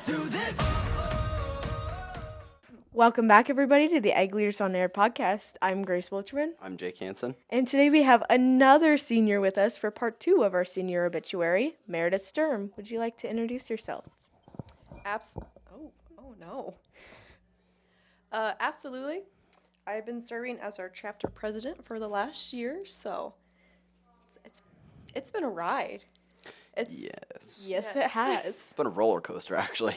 Let's do this. Welcome back, everybody, to the Egg Leaders on Air podcast. I'm Grace Wilcherman. I'm Jake Hansen. And today we have another senior with us for part 2 of our senior obituary, Meredith Sturm. Would you like to introduce yourself? Absolutely. I've been serving as our chapter president for the last year, so it's been a ride. Yes. Yes, it has. It's been a roller coaster, actually.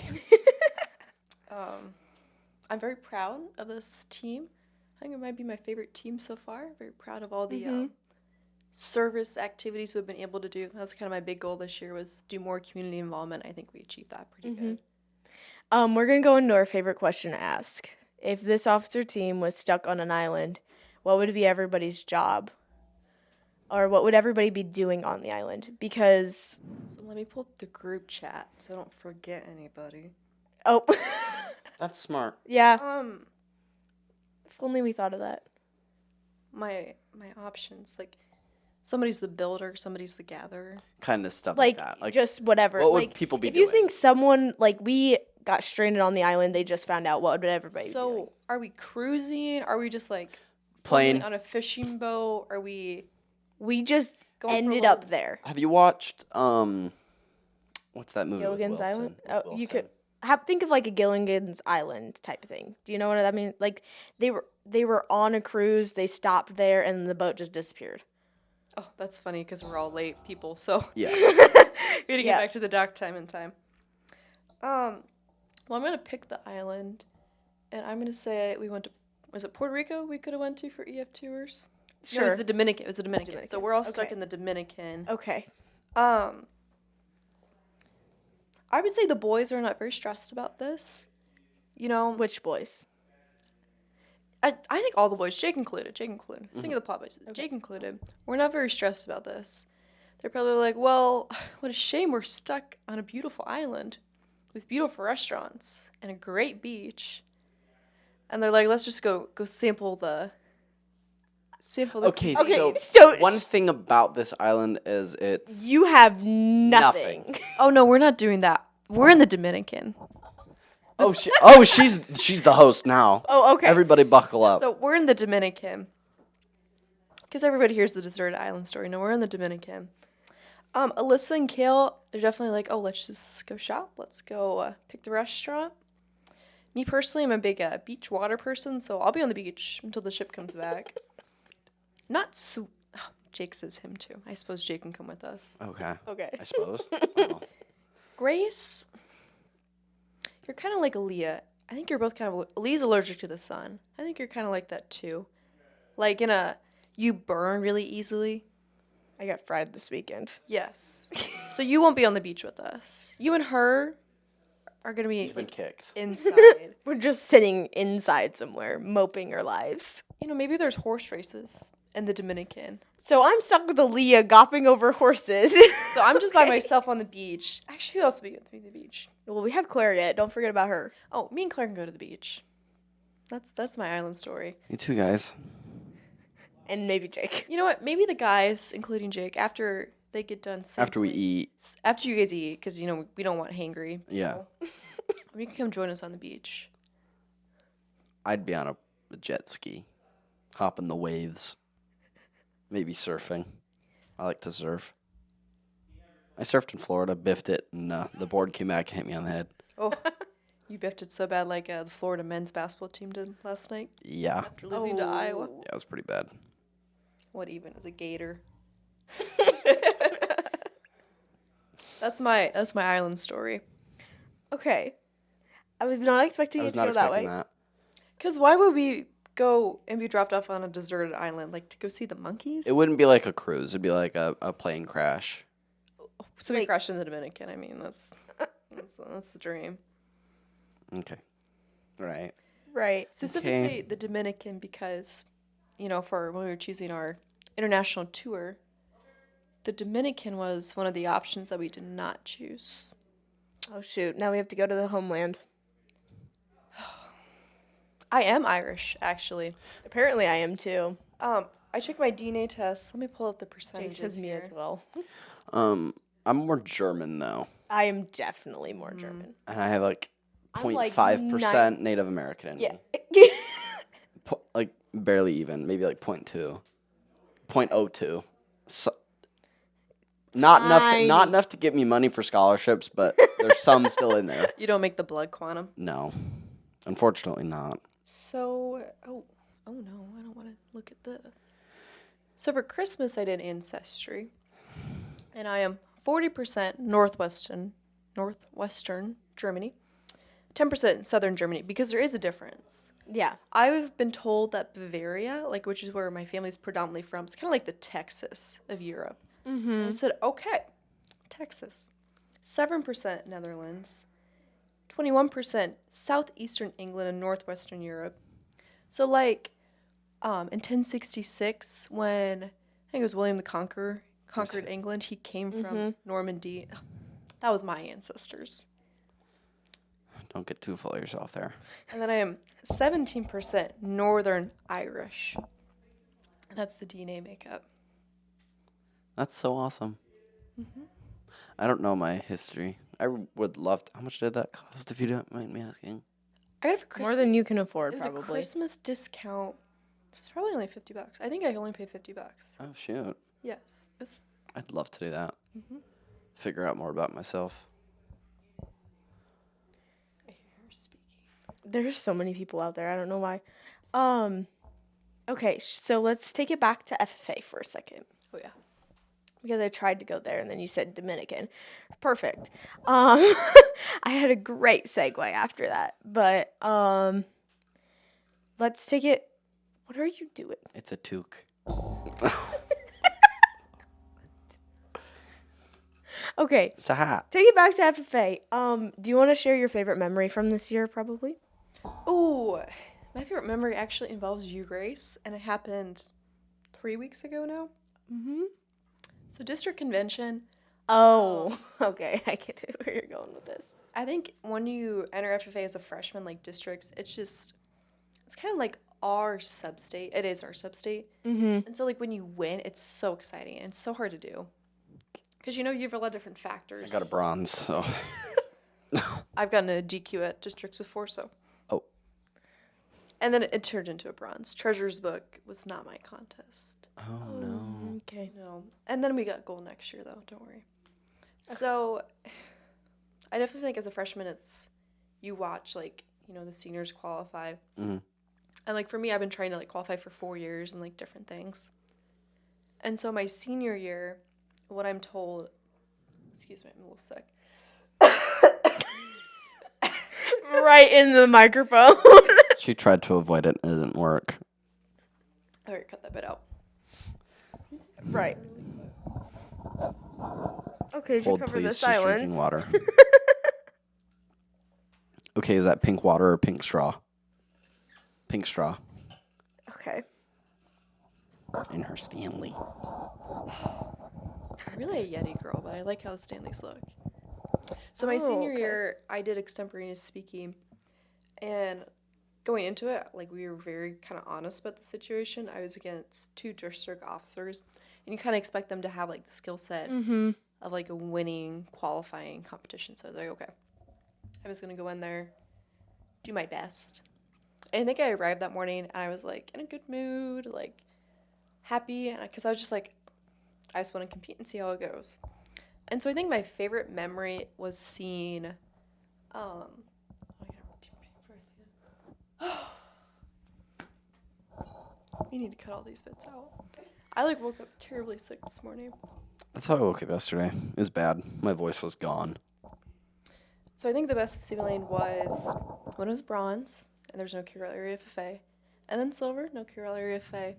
I'm very proud of this team. I think it might be my favorite team so far. Very proud of all the service activities we've been able to do. That was kind of my big goal this year, was do more community involvement. I think we achieved that pretty good. We're going to go into our favorite question to ask. If this officer team was stuck on an island, what would be everybody's job? Or what would everybody be doing on the island? Because... So let me pull up the group chat so I don't forget anybody. Oh. That's smart. Yeah. If only we thought of that. My options, like, somebody's the builder, somebody's the gatherer. Kind of stuff like that. Like, just whatever. What like, would people be if doing? you think someone, like, we got stranded on the island, they just found out, what would everybody be doing? So, are we cruising? Are we just, like, Plane. on a fishing boat? Are we... We just Going for a ended little- up there. Have you watched, what's that movie? with Gilligan's Wilson? Island? With Oh, you Wilson? could think of like a Gilligan's Island type of thing. Do you know what I mean? Like they were on a cruise, they stopped there, and the boat just disappeared. Oh, that's funny because we're all late people, so Yeah. we gotta get Yeah. back to the dock time in time. Well, I'm gonna pick the island, and I'm gonna say we went to, was it Puerto Rico we could have went to for EF tours? Sure. No, it was the Dominican. It was the Dominican. So we're all stuck Okay. in the Dominican. Okay. I would say the boys are not very stressed about this. You know, Which boys? I think all the boys, Jake included. Thinking of the plot boys, Jake included. We're not very stressed about this. They're probably like, well, what a shame we're stuck on a beautiful island with beautiful restaurants and a great beach. And they're like, let's just go sample the. Okay, Okay, so so one thing about this island is it's... You have nothing. Oh no, we're not doing that. We're in the Dominican. She's the host now. Oh, okay. Everybody buckle up. So we're in the Dominican. Because everybody hears the deserted island story. No, we're in the Dominican. Alyssa and Kale, they're definitely like, oh, let's just go shop. Let's go pick the restaurant. Me personally, I'm a big beach water person, so I'll be on the beach until the ship comes back. Jake says him too. I suppose Jake can come with us. Okay. Okay. I suppose. Oh. Grace, you're kind of like Aaliyah. I think you're both kind of... Aaliyah's allergic to the sun. I think you're kind of like that too. Like you burn really easily. I got fried this weekend. Yes. So you won't be on the beach with us. You and her are going to be You've been kicked. inside. We're just sitting inside somewhere, moping our lives. You know, maybe there's horse races in the Dominican. So I'm stuck with Aaliyah gopping over horses. So I'm just by myself on the beach. Actually, who else will be with me at the beach? Well, we have Claire yet. Don't forget about her. Oh, me and Claire can go to the beach. That's my island story. You two guys. And maybe Jake. You know what? Maybe the guys, including Jake, after they get done After we sampling- eat. After you guys eat, because, you know, we don't want hangry. Yeah. You can come join us on the beach. I'd be on a jet ski. Hopping the waves. Maybe surfing. I like to surf. I surfed in Florida, biffed it, and the board came back and hit me on the head. Oh, you biffed it so bad like the Florida men's basketball team did last night Yeah. after losing to Iowa. Yeah, it was pretty bad. What even is a gator? That's my island story. Okay. I was not expecting I it was to not go that way. expecting that. Because why would we go and be dropped off on a deserted island, like to go see the monkeys? It wouldn't be like a cruise. It'd be like a plane crash. So we like- crashed in the Dominican. I mean, that's the dream. Okay. Right. Right. Specifically the Dominican because, you know, for when we were choosing our international tour, the Dominican was one of the options that we did not choose. Oh, shoot. Now we have to go to the homeland. I am Irish, actually. Apparently I am too. I took my DNA test. Let me pull up the Jake percentages says me here. as well. I'm more German though. I am definitely more German. And I have like I'm like 0.5% Native American in Yeah. me. Like barely even, maybe like 0.2. 0.02. So, not Tiny. enough to get me money for scholarships, but there's some still in there. You don't make the blood quantum. No. Unfortunately not. So, oh no, I don't want to look at this. So for Christmas, I did Ancestry. And I am 40% northwestern Germany, 10% southern Germany, because there is a difference. Yeah. I've been told that Bavaria, like which is where my family's predominantly from, it's kind of like the Texas of Europe. And I said, okay, Texas. 7% Netherlands, 21% southeastern England and northwestern Europe. So like in 1066, when I think it was William the Conqueror conquered England, he came from Normandy. That was my ancestors. Don't get too full of yourself there. And then I am 17% Northern Irish. That's the DNA makeup. That's so awesome. I don't know my history. I would love to. How much did that cost, if you don't mind me asking? I got it for Christmas. More than you can afford, It was probably. a Christmas discount. So it's probably only $50. I think I only paid $50. Oh, shoot. Yes. It was, I'd love to do that. Figure out more about myself. I hear her speaking. There's so many people out there. I don't know why. Okay, so let's take it back to FFA for a second. Oh, yeah. Because I tried to go there and then you said Dominican. Perfect. I had a great segue after that. But let's take it. What are you doing? It's a toque. Okay. It's a hat. Take it back to FFA. Do you want to share your favorite memory from this year, probably? Oh, my favorite memory actually involves you, Grace, and it happened 3 weeks ago now. So district convention. Oh, okay. I get it where you're going with this. I think when you enter FFA as a freshman, like districts, it's kind of like our sub-state. It is our sub-state. And so like when you win, it's so exciting and it's so hard to do. Because you have a lot of different factors. I got a bronze, so. I've gotten a DQ at districts before, so. Oh. And then it turned into a bronze. Treasurer's book was not my contest. Oh, no. Okay. No. And then we got gold next year, though. Don't worry. So, I definitely think as a freshman, you watch, like, the seniors qualify. Mhm. And, like, for me, I've been trying to, like, qualify for 4 years and, like, different things. And so my senior year, what I'm told, excuse me, I'm a little sick. Right in the microphone. She tried to avoid it and it didn't work. All right, cut that bit out. Right. Okay, to Hold, cover please. the She's silence. drinking water. Okay, is that pink water or pink straw? Pink straw. Okay. In her Stanley. I'm really a Yeti girl, but I like how the Stanleys look. So my senior year, I did extemporaneous speaking, and going into it, like, we were very kind of honest about the situation. I was against 2 district officers, and you kind of expect them to have, like, the skill set of, like, a winning qualifying competition. So I was like, okay, I was going to go in there, do my best. And I think I arrived that morning, and I was, like, in a good mood, like, happy, and because I was just, like, I just want to compete and see how it goes. And so I think my favorite memory was seeing, you need to cut all these bits out. I, like, woke up terribly sick this morning. That's how I woke up yesterday. It was bad. My voice was gone. So I think the best of Stephen Lane was when it was bronze, and there's no Carroll Area FFA, and then silver, no Carroll Area FFA.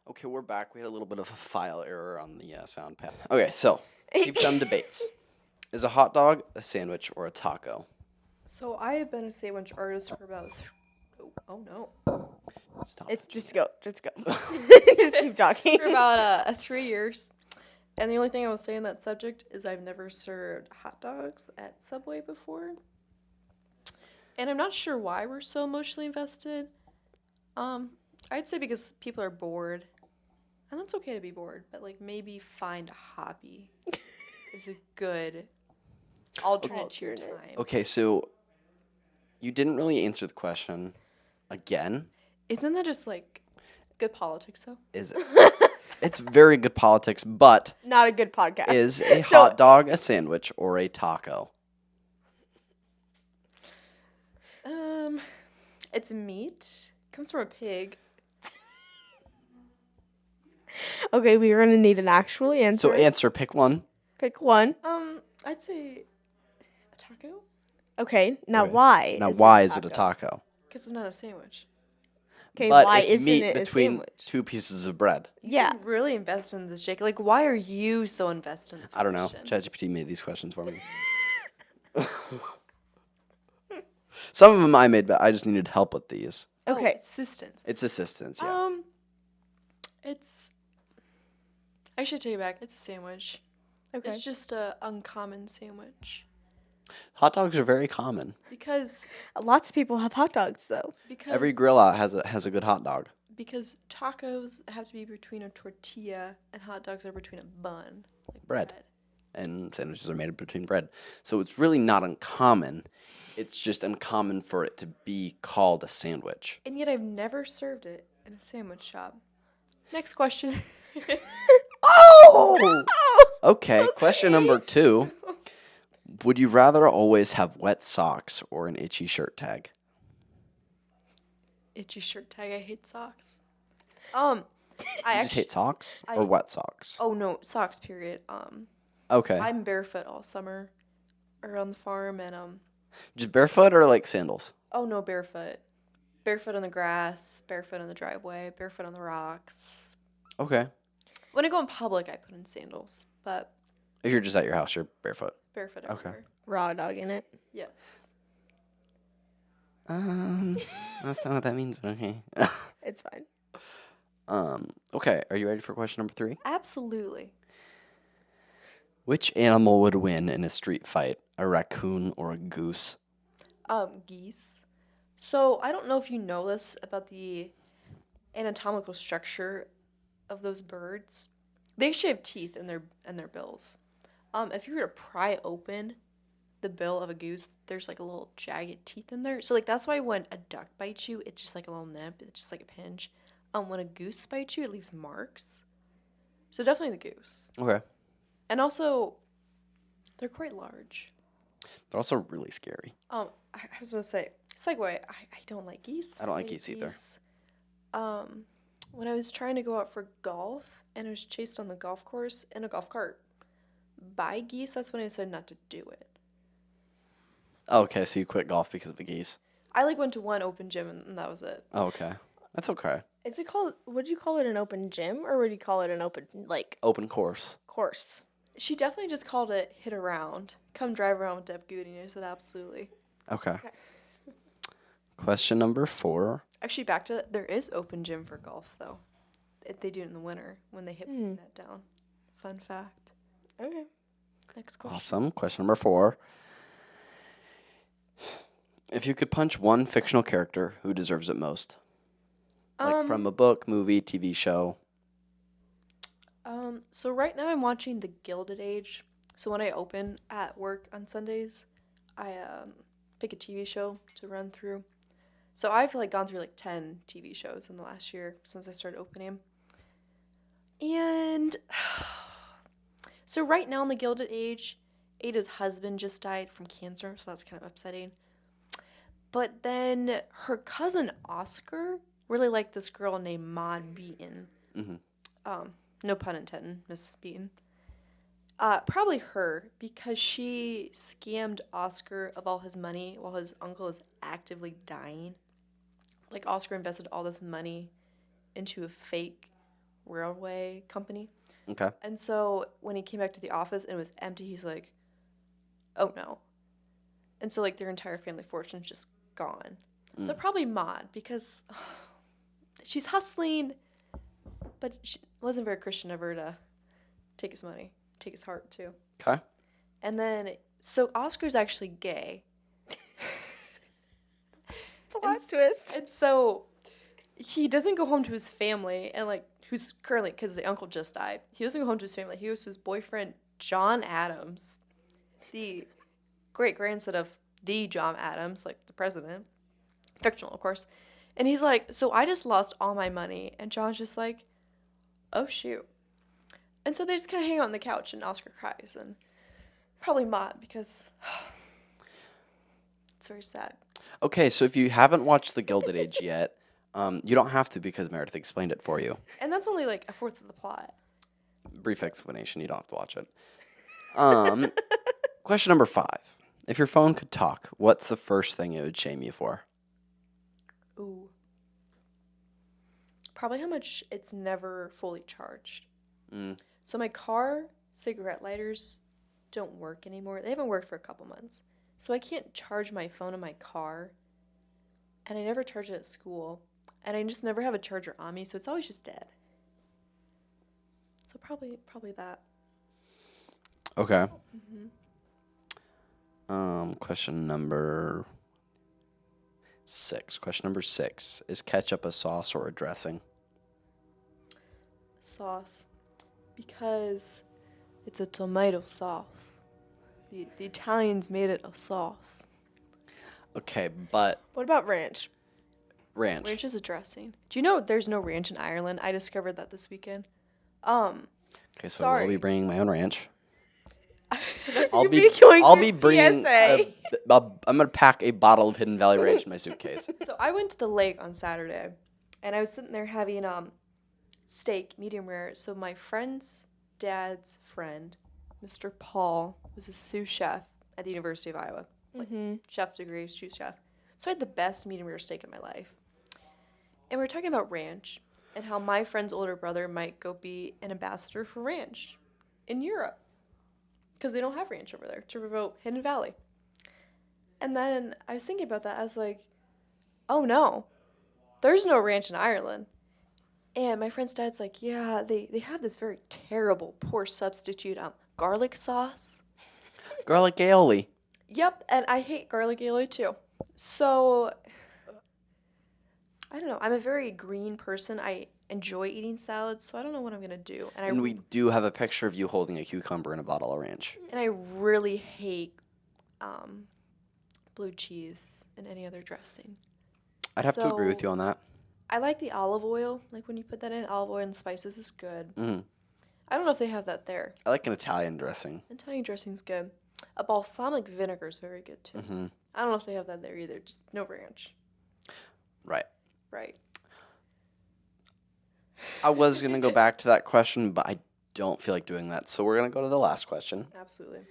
Okay, we're back. We had a little bit of a file error on the sound pad. Okay, so keep them debates. Is a hot dog a sandwich or a taco? So I have been a sandwich artist for about, oh no. Stop It's it. just go. Just keep talking. For about 3 years. And the only thing I will say on that subject is I've never served hot dogs at Subway before. And I'm not sure why we're so emotionally invested. I'd say because people are bored. And that's okay to be bored, but like maybe find a hobby is a good alternate to your time. Okay, so you didn't really answer the question again. Isn't that just like good politics though? Is it? It's very good politics, but Not a good podcast. is a So- hot dog a sandwich or a taco? It's meat. Comes from a pig. Okay, we are gonna need an actual answer. Pick one. Pick one. I'd say a taco. Okay, now Okay. why? Now, why is it a taco? Because it's not a sandwich. Okay, But why it's isn't meat it a between sandwich? two pieces of bread. You Yeah. seem really invested in this, Jake. Like, why are you so invested in this I don't know. question? ChatGPT made these questions for me. Some of them I made, but I just needed help with these. Okay. Assistance. It's assistance, yeah. It's. I should take it back. It's a sandwich. Okay. It's just a uncommon sandwich Hot dogs are very common. because Lots of people have hot dogs though. Every grill out has a good hot dog. because tacos have to be between a tortilla and hot dogs are between a bun. Like Bread. And sandwiches are made between bread. So it's really not uncommon. It's just uncommon for it to be called a sandwich. And yet I've never served it in a sandwich shop. Next question. Oh! Okay, question number 2. Would you rather always have wet socks or an itchy shirt tag? Itchy shirt tag. I hate socks. I You just actually hate socks or wet socks? Oh no, socks period. Okay. I'm barefoot all summer around the farm and Just barefoot or like sandals? oh no, barefoot. Barefoot on the grass, barefoot on the driveway, barefoot on the rocks. Okay. When I go in public, I put in sandals, but If you're just at your house, you're barefoot. barefoot Okay. everywhere. Raw dog in it. Yes. That's not what that means, but okay. It's fine. Okay, are you ready for question number 3? Absolutely. Which animal would win in a street fight, a raccoon or a goose? Geese. So I don't know if you know this about the anatomical structure of those birds. They actually have teeth in their bills. If you were to pry open the bill of a goose, there's like a little jagged teeth in there. So like that's why when a duck bites you, it's just like a little nip, it's just like a pinch. When a goose bites you, it leaves marks. So definitely the goose. Okay. And also, they're quite large. They're also really scary. I was gonna say, segue. I don't like geese. I don't like hate geese either. When I was trying to go out for golf and I was chased on the golf course in a golf cart by geese, that's when I decided not to do it. Okay, so you quit golf because of the geese. I like went to one open gym and that was it. Oh, okay. That's okay. Is it called? Would you call it an open gym or would you call it an open Open course. course? She definitely just called it hit around. Come drive around with Deb Goody. And I said absolutely. Okay. Question number 4. Actually, back to there is open gym for golf though. They do it in the winter when they hit the net down. Fun fact. Okay. Next question. Awesome. Question number 4. If you could punch one fictional character, who deserves it most? Like from a book, movie, TV show. So right now I'm watching The Gilded Age. So when I open at work on Sundays, I pick a TV show to run through. So I've like gone through like 10 TV shows in the last year since I started opening. And so right now in The Gilded Age, Ada's husband just died from cancer, so that's kind of upsetting. But then her cousin Oscar really liked this girl named Maud Beaton. No pun intended, Miss Beaton. Probably her, because she scammed Oscar of all his money while his uncle is actively dying. Like, Oscar invested all this money into a fake railway company. Okay. And so when he came back to the office and it was empty, he's like, oh no. And so, like, their entire family fortune's just gone. So probably Maud, because she's hustling, but she wasn't very Christian of her to take his money, take his heart too. Okay. And then, so Oscar's actually gay. Plot twist. And so he doesn't go home to his family, and like who's currently, because the uncle just died. He doesn't go home to his family. He goes to his boyfriend John Adams, the great grandson of the John Adams, like the president, fictional of course. And he's like, so I just lost all my money, and John's just like, oh shoot. And so they just kind of hang out on the couch, and Oscar cries, and probably Mott, because it's very sad. Okay, so if you haven't watched The Gilded Age yet, you don't have to because Meredith explained it for you. And that's only like a fourth of the plot. Brief explanation, you don't have to watch it. Question number 5. If your phone could talk, what's the first thing it would shame you for? Ooh. Probably how much it's never fully charged. So my car cigarette lighters don't work anymore. They haven't worked for a couple months. So I can't charge my phone in my car. And I never charge it at school. And I just never have a charger on me, so it's always just dead. So probably that. Okay. Question number 6. Question number 6. Is ketchup a sauce or a dressing? Sauce. Because it's a tomato sauce. The Italians made it a sauce. Okay, but What about ranch? ranch. Ranch is a dressing. Do you know there's no ranch in Ireland? I discovered that this weekend. Okay, so I sorry. will be bringing my own ranch. You'd I'll be be going through bringing. TSA. I'm gonna pack a bottle of Hidden Valley Ranch in my suitcase. So I went to the lake on Saturday, and I was sitting there having steak, medium rare. So my friend's dad's friend, Mr. Paul, was a sous chef at the University of Iowa. Like, chef degree, sous chef. So I had the best medium rare steak in my life. And we were talking about ranch and how my friend's older brother might go be an ambassador for ranch in Europe because they don't have ranch over there to promote Hidden Valley. And then I was thinking about that. I was like, oh no, there's no ranch in Ireland. And my friend's dad's like, yeah, they have this very terrible, poor substitute garlic sauce. Garlic aioli. Yep, and I hate garlic aioli too. So, I don't know. I'm a very green person. I enjoy eating salads, so I don't know what I'm going to do. And we do have a picture of you holding a cucumber and a bottle of ranch. And I really hate blue cheese and any other dressing. I'd have to agree with you on that. I like the olive oil. Like when you put that in, olive oil and spices is good. I don't know if they have that there. I like an Italian dressing. Italian dressing's good. A balsamic vinegar is very good too. I don't know if they have that there either. Just no ranch. Right. Right. I was going to go back to that question, but I don't feel like doing that. So we're going to go to the last question. Absolutely.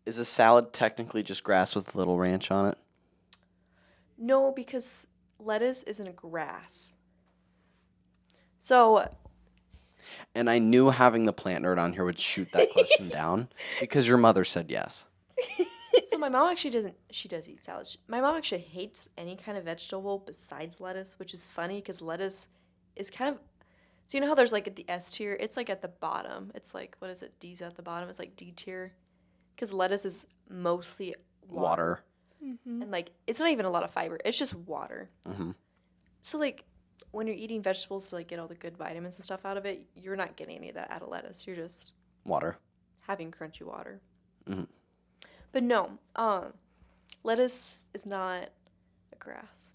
Is a salad technically just grass with a little ranch on it? No, because lettuce isn't a grass. So, And I knew having the plant nerd on here would shoot that question down because your mother said yes. so my mom actually doesn't. She does eat salads. My mom actually hates any kind of vegetable besides lettuce, which is funny because lettuce is kind of. So you know how there's like at the S tier, it's like at the bottom. It's like what is it? D's at the bottom. It's like D tier, because lettuce is mostly water. And like it's not even a lot of fiber. It's just water. So like when you're eating vegetables to like get all the good vitamins and stuff out of it, you're not getting any of that out of lettuce. You're just Water. having crunchy water. But no, lettuce is not a grass.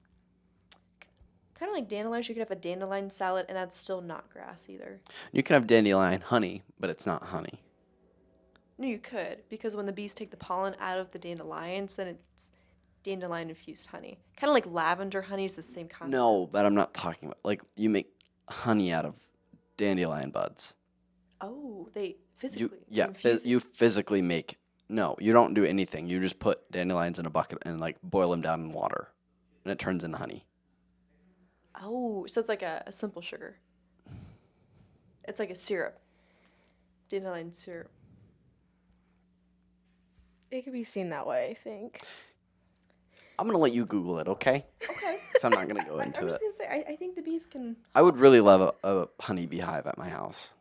Kind of like dandelions, you could have a dandelion salad, and that's still not grass either. You can have dandelion honey, but it's not honey. No, you could, because when the bees take the pollen out of the dandelions, then it's dandelion infused honey. Kind of like lavender honey is the same concept. No, but I'm not talking about, like, you make honey out of dandelion buds. Oh, they physically. You infuse it. you physically make, no, you don't do anything. You just put dandelions in a bucket and, like, boil them down in water, and it turns into honey. Oh, so it's like a simple sugar. It's like a syrup. Dandelion syrup. It could be seen that way, I think. I'm going to let you Google it, okay? Okay. Because I'm not going to go I'm into just it. going to say, I think the bees can... I would really love a honey beehive at my house.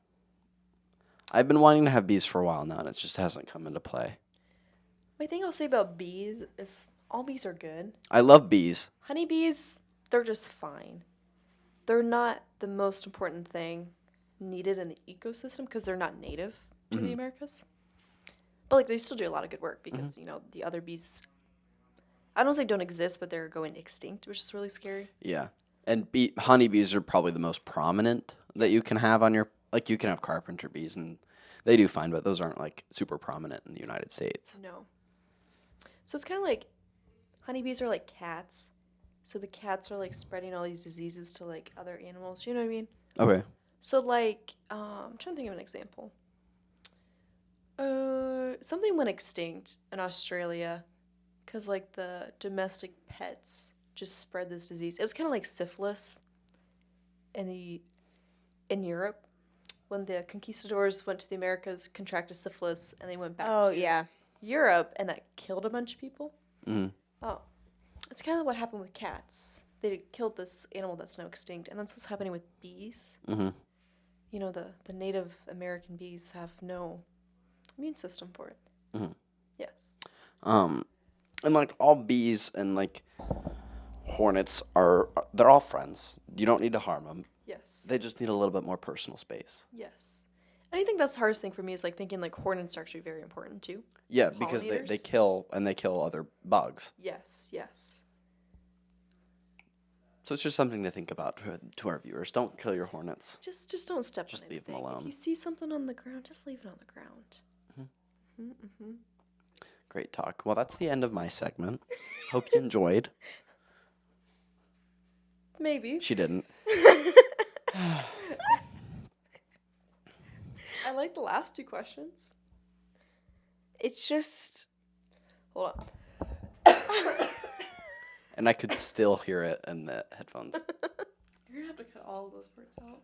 I've been wanting to have bees for a while now, and it just hasn't come into play. My thing I'll say about bees is all bees are good. I love bees. Honeybees they're just fine. They're not the most important thing needed in the ecosystem because they're not native to the Americas. But like they still do a lot of good work because the other bees, I don't say don't exist, but they're going extinct, which is really scary. Yeah. And honeybees are probably the most prominent that you can have on your, like you can have carpenter bees and they do fine, but those aren't like super prominent in the United States. No. So it's kind of like honeybees are like cats. So the cats are like spreading all these diseases to like other animals. You know what I mean? Okay. So like, I'm trying to think of an example. Something went extinct in Australia because like the domestic pets just spread this disease. It was kind of like syphilis in Europe when the conquistadors went to the Americas, contracted syphilis, and they went back to Europe, and that killed a bunch of people. Mm-hmm. Oh, it's kind of what happened with cats. They killed this animal that's now extinct, and that's what's happening with bees. Mm-hmm. You know, the Native American bees have no immune system for it. Mm-hmm. Yes. And like all bees and like hornets they're all friends. You don't need to harm them. Yes. They just need a little bit more personal space. Yes. And I think that's the hardest thing for me is like thinking like hornets are actually very important too. Yeah, because they Pollinators? kill other bugs. Yes, yes. So it's just something to think about to our viewers. Don't kill your hornets. Just don't step Just on leave 'em anything. alone. If you see something on the ground, just leave it on the ground. Great talk. Well, that's the end of my segment. Hope you enjoyed. Maybe. She didn't. I like the last two questions. It's just Hold on. And I could still hear it in the headphones. You're gonna have to cut all of those parts out.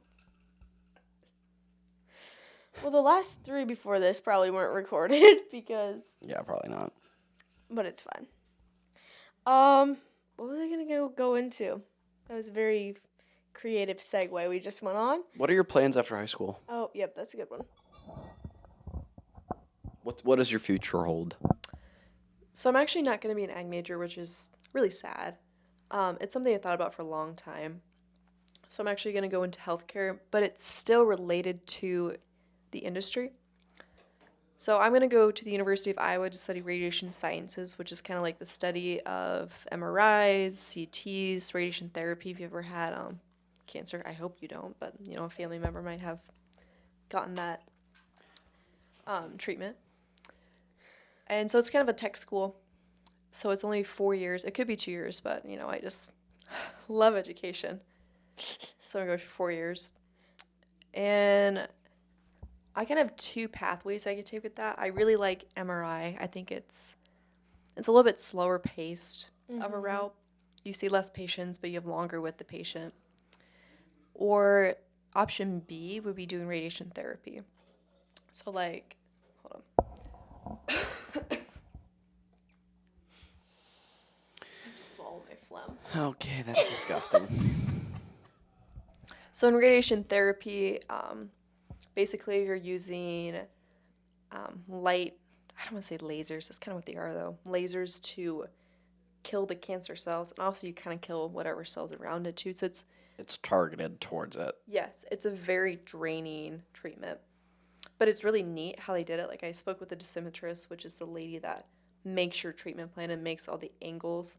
well, the last 3 before this probably weren't recorded because, Yeah, probably not. but it's fine. What was I gonna go into? That was a very creative segue we just went on. What are your plans after high school? Oh, yep, that's a good one. What does your future hold? So I'm actually not gonna be an ag major, which is really sad. It's something I thought about for a long time. So I'm actually gonna go into healthcare, but it's still related to the industry. So I'm going to go to the University of Iowa to study radiation sciences, which is kind of like the study of MRIs, CTs, radiation therapy. If you ever had cancer, I hope you don't, but a family member might have gotten that treatment. And so it's kind of a tech school. So it's only 4 years. It could be 2 years, but I just love education. So I'm going to go for 4 years. And I kind of have 2 pathways I could take with that. I really like MRI. I think it's a little bit slower paced of a route. You see less patients, but you have longer with the patient. Or option B would be doing radiation therapy. So like, hold on. I just swallowed my phlegm. Okay, that's disgusting. So in radiation therapy, basically you're using light, I don't want to say lasers, that's kind of what they are though, lasers to kill the cancer cells, and also you kind of kill whatever cells around it too. So It's targeted towards it. yes, it's a very draining treatment. But it's really neat how they did it. Like I spoke with the dosimetrist, which is the lady that makes your treatment plan and makes all the angles.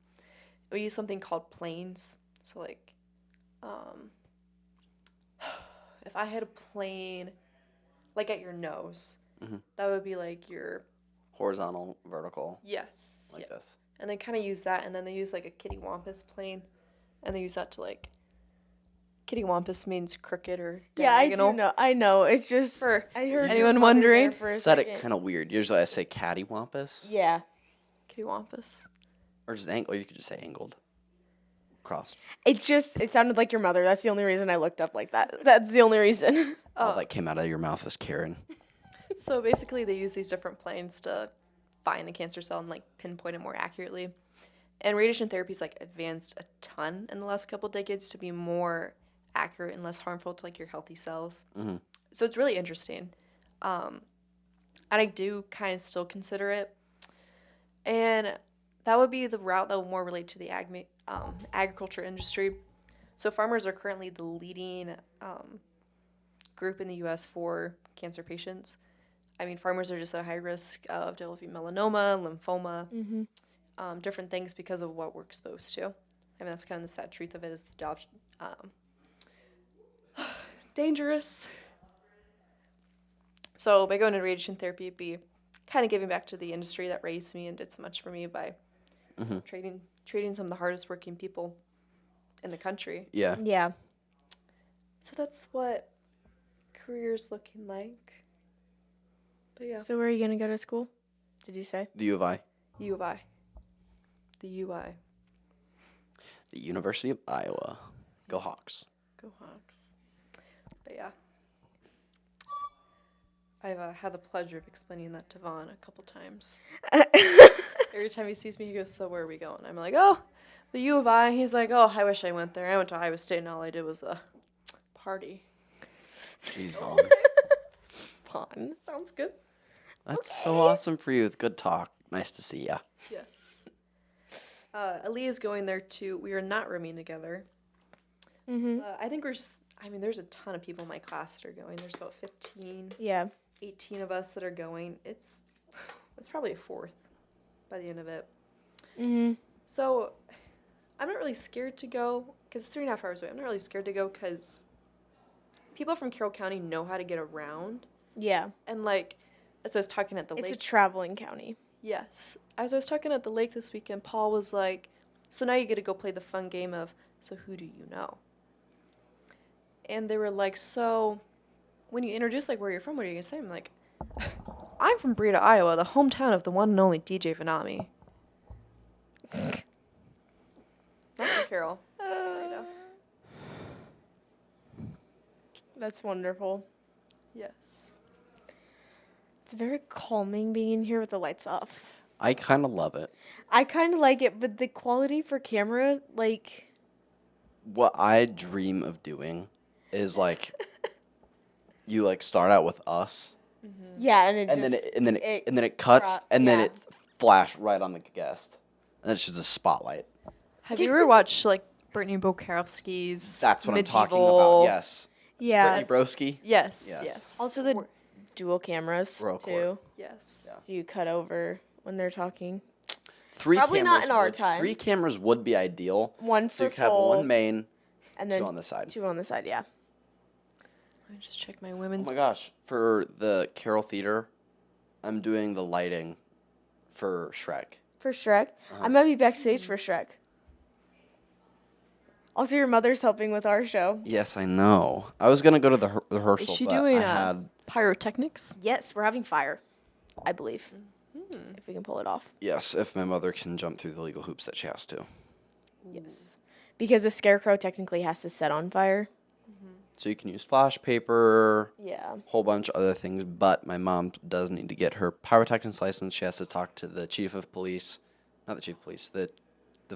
We use something called planes. So like, if I had a plane like at your nose, that would be like your Horizontal, vertical, yes, like yes. this. And they kind of use that, and then they use like a kittywampus plane, and they use that to like. Kittywampus means crooked or diagonal. Yeah, I do know. I know. It's just For I heard anyone just wondering? there for a Said it second. kind of weird. Usually I say cattywampus. Yeah. Kittywampus. Or just angled. Or you could just say angled. Crossed. It sounded like your mother. That's the only reason I looked up like that. That's the only reason. All that came out of your mouth was Karen. So basically, they use these different planes to find the cancer cell and like pinpoint it more accurately. And radiation therapy is like advanced a ton in the last couple decades to be more accurate and less harmful to like your healthy cells. So it's really interesting. And I do kind of still consider it. And that would be the route that would more relate to the agriculture industry. So farmers are currently the leading group in the U.S. for cancer patients. I mean, farmers are just at high risk of developing melanoma, lymphoma, different things because of what we're exposed to. I mean, that's kind of the sad truth of it is the job's dangerous. So by going to radiation therapy, it'd be kind of giving back to the industry that raised me and did so much for me by treating some of the hardest working people in the country. Yeah. Yeah. So that's what career's looking like. But yeah, So where are you going to go to school? Did you say? The U of I. U of I. The UI. The University of Iowa. Go Hawks. Go Hawks. But yeah. I've had the pleasure of explaining that to Vaughn a couple times. Every time he sees me, he goes, so where are we going? I'm like, oh, the U of I. He's like, oh, I wish I went there. I went to Iowa State and all I did was a party. Jeez, Vaughn. Fun. Sounds good. That's so awesome for you. Good talk. Nice to see ya. Yes. Ali is going there too. We are not rooming together. I think there's a ton of people in my class that are going. There's about 15, Yeah. 18 of us that are going. It's probably a fourth by the end of it. So I'm not really scared to go because it's 3.5 hours away. I'm not really scared to go because people from Carroll County know how to get around. Yeah. And as I was talking at the It's lake. a traveling county. Yes. As I was talking at the lake this weekend, Paul was like, so now you get to go play the fun game of, so who do you know? And they were like, so when you introduce where you're from, what are you going to say? I'm like, I'm from Breda, Iowa, the hometown of the one and only DJ Vanami. Not from Carroll. Breda. That's wonderful. Yes. It's very calming being in here with the lights off. I kind of love it. I kind of like it, but the quality for camera, What I dream of doing is you start out with us, yeah, and it and just then it cuts, and then yeah. it flash right on the guest, and it's just a spotlight. Have you ever watched Brittany Bokarowski's That's what medieval... I'm talking about. Yes. yeah. Brittany Broski. Yes. Yes. Yes. Also the dual cameras Roll too, cord. Yes. Yeah. so you cut over when they're talking. Three Probably not cameras in our would- time. 3 cameras would be ideal. One So you for could have full, one main, and 2 then on the side. 2 on the side. Yeah. Let me just check my Oh women's... my gosh. For the Carroll Theater, I'm doing the lighting for Shrek. For Shrek, I might be backstage for Shrek. Also, your mother's helping with our show. Yes, I know. I was going to go to the rehearsal, Is she but doing I had... pyrotechnics? Yes, we're having fire, I believe, if we can pull it off. Yes, if my mother can jump through the legal hoops that she has to. Yes, because the scarecrow technically has to set on fire. So you can use flash paper, Yeah. whole bunch of other things, but my mom does need to get her pyrotechnics license. She has to talk to the chief of police, not the chief of police, the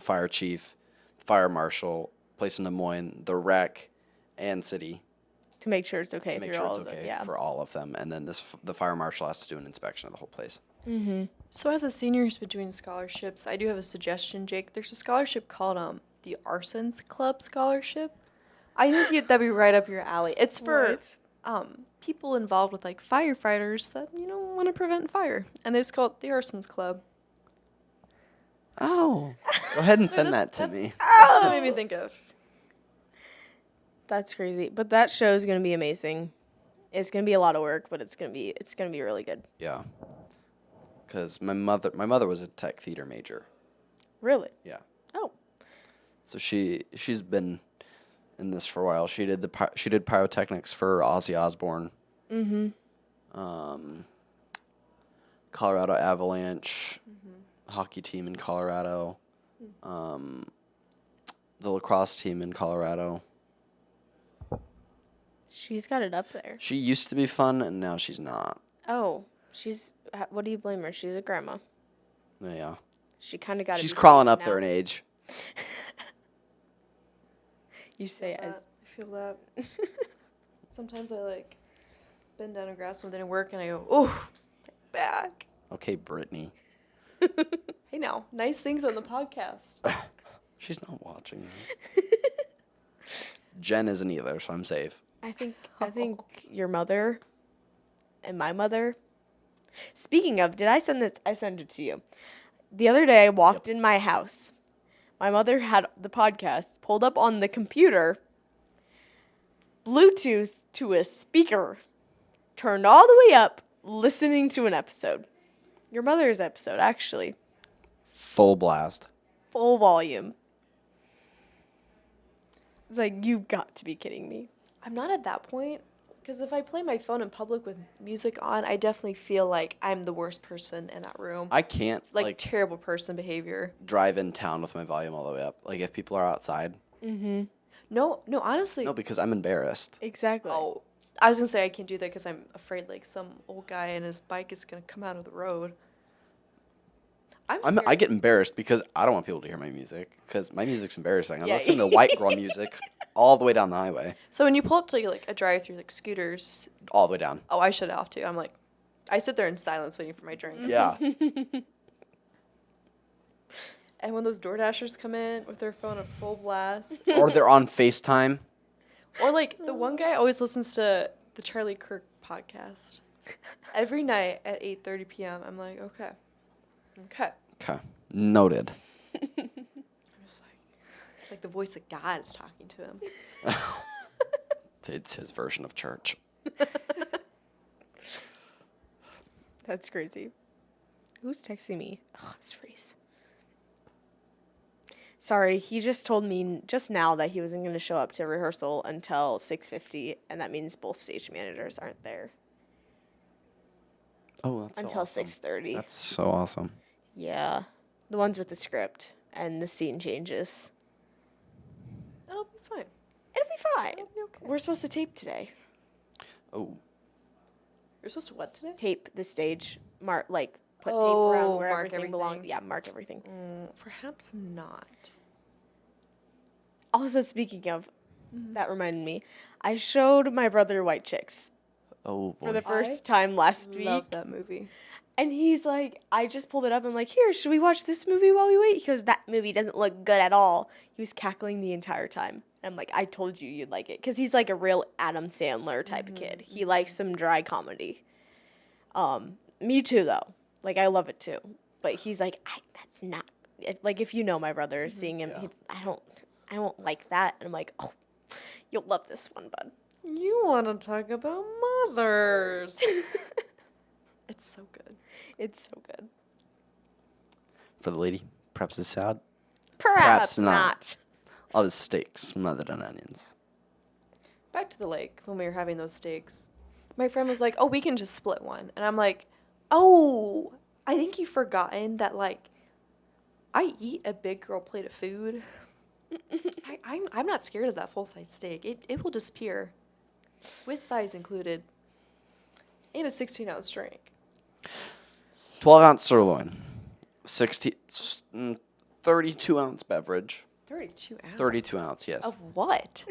fire chief, fire marshal, place in Des Moines, the rec, and city To make sure it's okay to make through sure all it's of them. okay Yeah. for all of them. And then the fire marshal has to do an inspection of the whole place. So as a senior who's been doing scholarships, I do have a suggestion, Jake. There's a scholarship called the Arsons Club Scholarship. I think that'd be right up your alley. It's for people involved with firefighters that want to prevent fire, and it's called the Arsons Club. Oh. Go ahead and send that to me. That's what it made me think of. That's crazy, but that show is gonna be amazing. It's gonna be a lot of work, but it's gonna be really good. Yeah. Because my mother was a tech theater major. Really? Yeah. Oh. So she's been in this for a while. She did pyrotechnics for Ozzy Osbourne. Colorado Avalanche, hockey team in Colorado, the lacrosse team in Colorado. She's got it up there. She used to be fun, and now she's not. Oh, what do you blame her? She's a grandma. Yeah. She kind of got. She's crawling up there in age. You say as. I feel that. Sometimes I bend down and grab something at work, and I go, "Ooh, my back." Okay, Brittany. Hey now, nice things on the podcast. She's not watching this. Jen isn't either, so I'm safe. I think your mother and my mother. Speaking of, did I send this? I sent it to you. The other day I walked in my house. My mother had the podcast pulled up on the computer, Bluetooth to a speaker, turned all the way up, listening to an episode. Your mother's episode, actually. Full blast. Full volume. I was like, you've got to be kidding me. I'm not at that point, because if I play my phone in public with music on, I definitely feel like I'm the worst person in that room. I can't like terrible person behavior. drive in town with my volume all the way up. Like if people are outside. Mm-hmm. No, honestly. No, because I'm embarrassed. Exactly. Oh, I was gonna say I can't do that because I'm afraid like some old guy and his bike is gonna come out of the road. I get embarrassed because I don't want people to hear my music because my music's embarrassing. I'm Yeah. listening to white girl music all the way down the highway. So when you pull up to like a drive-through, like scooters. All the way down. Oh, I shut it off too. I'm like, I sit there in silence waiting for my drink. Yeah. And when those DoorDashers come in with their phone at full blast, Or they're on FaceTime. or like the one guy always listens to the Charlie Kirk podcast every night at 8:30 p.m. I'm like, okay. Okay. Noted. I'm just like, it's like the voice of God is talking to him. It's his version of church. That's crazy. Who's texting me? Oh, it's Reese. Sorry, he just told me just now that he wasn't going to show up to rehearsal until 6:50, and that means both stage managers aren't there Oh, that's until awesome. 6:30. That's so awesome. Yeah, the ones with the script and the scene changes. That'll be fine. It'll be fine. It'll be okay. We're supposed to tape today. Oh. You're supposed to what today? Tape the stage, put tape Oh, around where mark everything belongs. everything. Yeah, mark everything. Perhaps not. Also, speaking of, that reminded me, I showed my brother White Chicks Oh boy. for the first time last week. Love that movie. And he's like, I just pulled it up. I'm like, here, should we watch this movie while we wait? He goes, that movie doesn't look good at all. He was cackling the entire time. And I'm like, I told you you'd like it. Because he's like a real Adam Sandler type of kid. He likes some dry comedy. Me too, though. Like, I love it too. But he's like, that's not, like, if you know my brother, seeing him, I don't like that. And I'm like, oh, you'll love this one, bud. You want to talk about mothers. It's so good. It's so good. For the lady, perhaps it's sad. Perhaps not. not. All the steaks smothered in onions. Back to the lake when we were having those steaks. My friend was like, oh, we can just split one. And I'm like, oh, I think you've forgotten that, like, I eat a big girl plate of food. I'm not scared of that full-size steak. It will disappear. With size included. And a 16-ounce drink. 12-ounce sirloin. 32-ounce beverage. 32 ounce? 32 ounce, yes. Of what?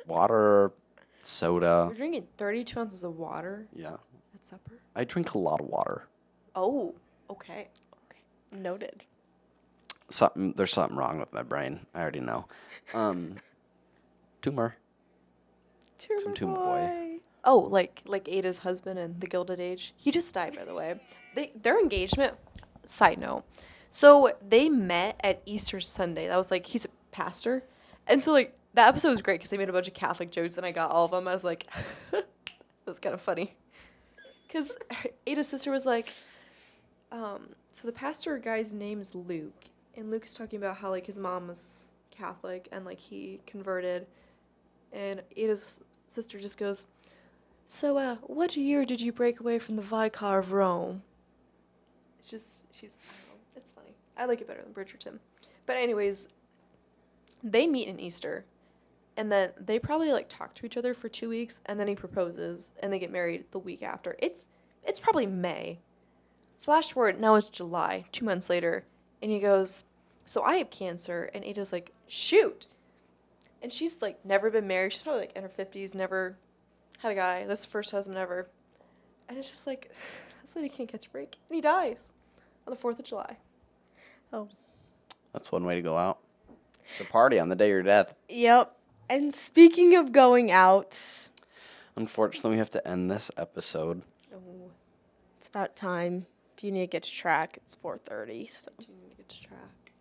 Water, soda. You're drinking 32 ounces of water Yeah. at supper? I drink a lot of water. Oh, okay. Noted. There's something wrong with my brain. I already know. Tumor. Some tumor boy. Oh, like Ada's husband in The Gilded Age. He just died, by the way. Their engagement. Side note. So they met at Easter Sunday. That was like he's a pastor, and so like that episode was great because they made a bunch of Catholic jokes, and I got all of them. I was like, it was kind of funny, because Ada's sister was like, so the pastor guy's name is Luke, and Luke is talking about how like his mom was Catholic and like he converted, and Ada's sister just goes, so what year did you break away from the Vicar of Rome? It's just I don't know, it's funny. I like it better than Bridgerton. But anyways, they meet in Easter, and then they probably like talk to each other for 2 weeks, and then he proposes, and they get married the week after. It's probably May. Flash forward, now it's July, 2 months later, and he goes, so I have cancer, and Ada's like, shoot. And she's like never been married. She's probably like in her 50s, never had a guy. This is the first husband ever. And it's just like, this lady can't catch a break. And he dies. on the 4th of July. Oh, That's one way to go out. The party on the day of your death. yep. And speaking of going out, Unfortunately, we have to end this episode. Oh, it's about time. If you need to get to track, it's 4:30. So. do you need to get to track?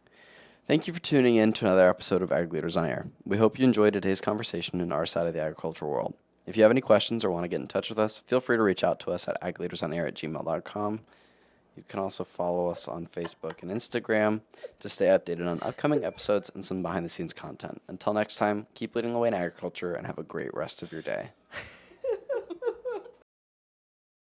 Thank you for tuning in to another episode of Ag Leaders on Air. We hope you enjoyed today's conversation in our side of the agricultural world. If you have any questions or want to get in touch with us, feel free to reach out to us at agleadersonair@gmail.com. You can also follow us on Facebook and Instagram to stay updated on upcoming episodes and some behind-the-scenes content. Until next time, keep leading the way in agriculture and have a great rest of your day.